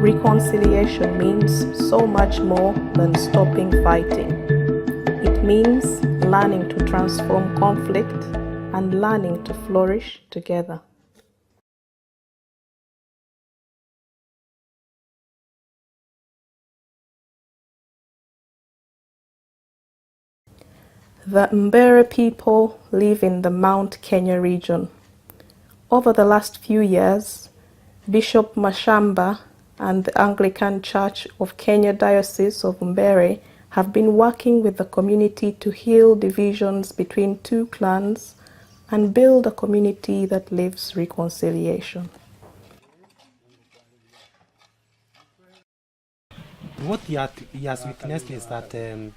Reconciliation means so much more than stopping fighting. It means learning to transform conflict and learning to flourish together. The Mbere people live in the Mount Kenya region. Over the last few years, Bishop Mashamba and the Anglican Church of Kenya Diocese of Mbere have been working with the community to heal divisions between two clans and build a community that lives reconciliation. What he has witnessed is that there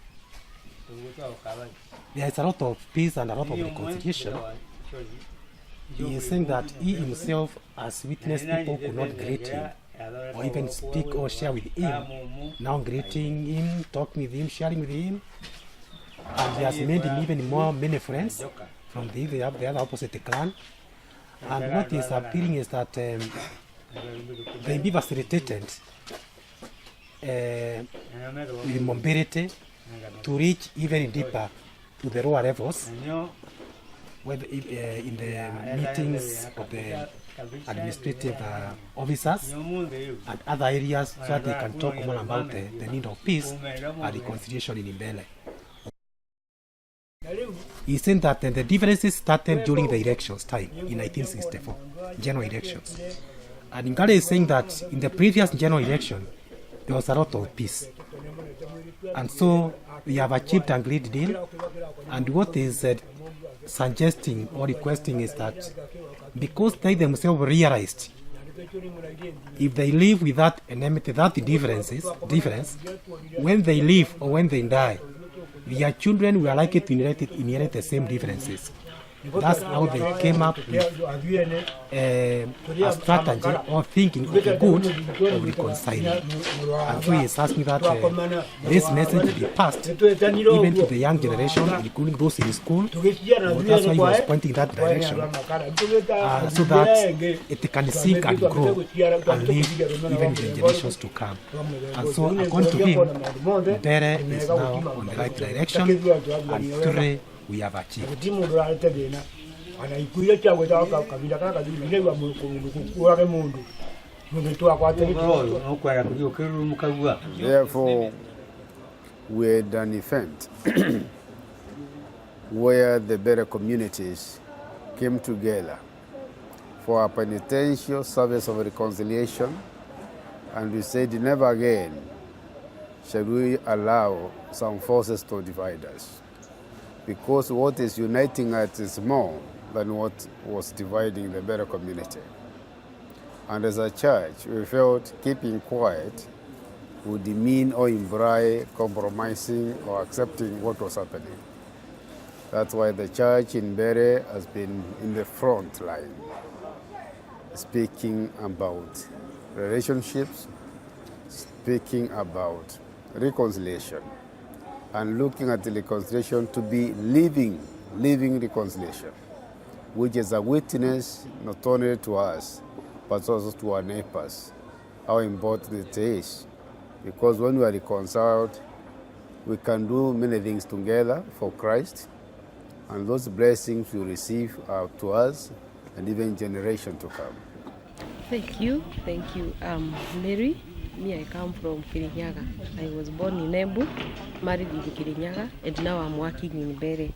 is a lot of peace and a lot of reconciliation. He is saying that he himself has witnessed people could not greet him or even speak or share with him. Now greeting him, talking with him, sharing with him. And he has made him even many friends from the other opposite clan. And what is appealing is that they be facilitated with mobility to reach even deeper to the lower levels, whether in the meetings of the administrative officers and other areas, so that they can talk more about the need of peace and reconciliation in Mbele. He said that the differences started during the elections time in 1964, general elections. And Ngale is saying that in the previous general election, there was a lot of peace. And so we have achieved a great deal. And what is suggesting or requesting is that because they themselves realized if they live without enmity, without the difference, when they live or when they die, their children were likely to inherit the same differences. That's how they came up with a strategy or thinking of the good of reconciling. And so he is asking that this message be passed even to the young generation, including those in school. That's why he was pointing in that direction, so that it can sink and grow and live even in the generations to come. And so according to him, Bere is now on the right direction, and today we have achieved. Therefore, we had an event where the better communities came together for a penitential service of reconciliation, and we said never again shall we allow some forces to divide us, because what is uniting us is more than what was dividing the better community. And as a church, we felt keeping quiet would mean or imply compromising or accepting what was happening. That's why the church in Mbere has been in the front line, speaking about relationships, speaking about reconciliation, and looking at the reconciliation to be living reconciliation, which is a witness not only to us, but also to our neighbors, how important it is. Because when we are reconciled, we can do many things together for Christ, and those blessings we receive are to us and even generation to come. Thank you. Mary. Me, I come from Kirinyaga. I was born in Embu, married in Kirinyaga, and now I'm working in Mbere.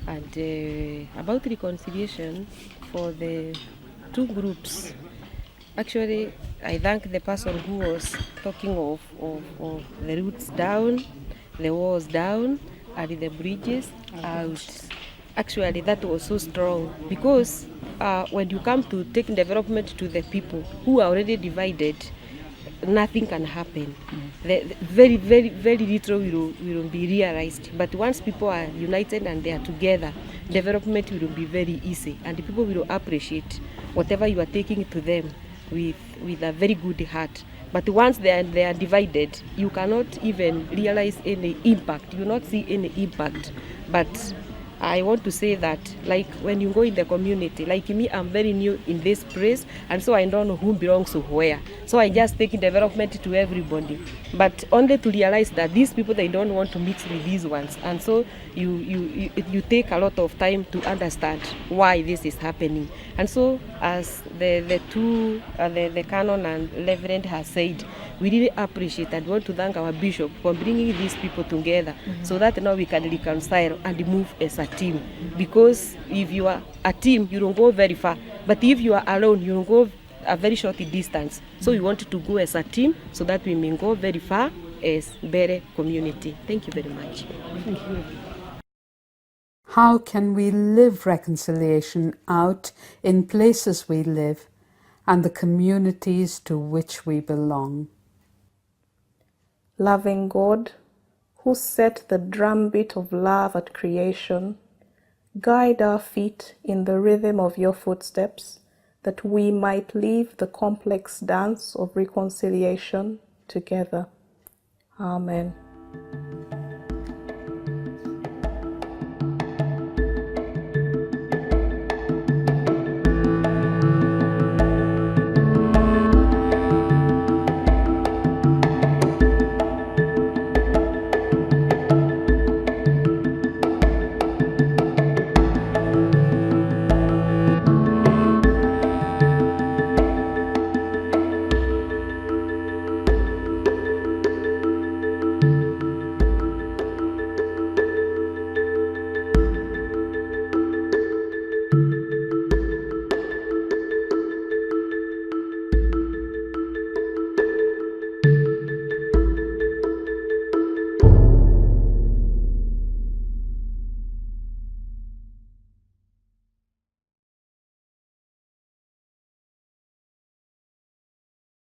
And about reconciliation for the two groups, actually, I thank the person who was talking of the roots down, the walls down, and the bridges out. Actually, that was so strong because when you come to take development to the people who are already divided, nothing can happen. Very little will be realized. But once people are united and they are together, development will be very easy, and the people will appreciate whatever you are taking to them with a very good heart. But once they are divided, you cannot even realize any impact. You will not see any impact. But I want to say that, like, when you go in the community, like me, I'm very new in this place, and so I don't know who belongs to where. So I just take development to everybody, but only to realize that these people, they don't want to mix with these ones, and so you take a lot of time to understand why this is happening. And so, as the canon and reverend has said, we really appreciate and want to thank our bishop for bringing these people together, so that now we can reconcile and move as a team. Because if you are a team, you don't go very far, but if you are alone, you don't go a very short distance. So we wanted to go as a team so that we may go very far as Bere community. Thank you very much. Thank you. How can we live reconciliation out in places we live and the communities to which we belong? Loving God, who set the drumbeat of love at creation, guide our feet in the rhythm of your footsteps, that we might leave the complex dance of reconciliation together. Amen.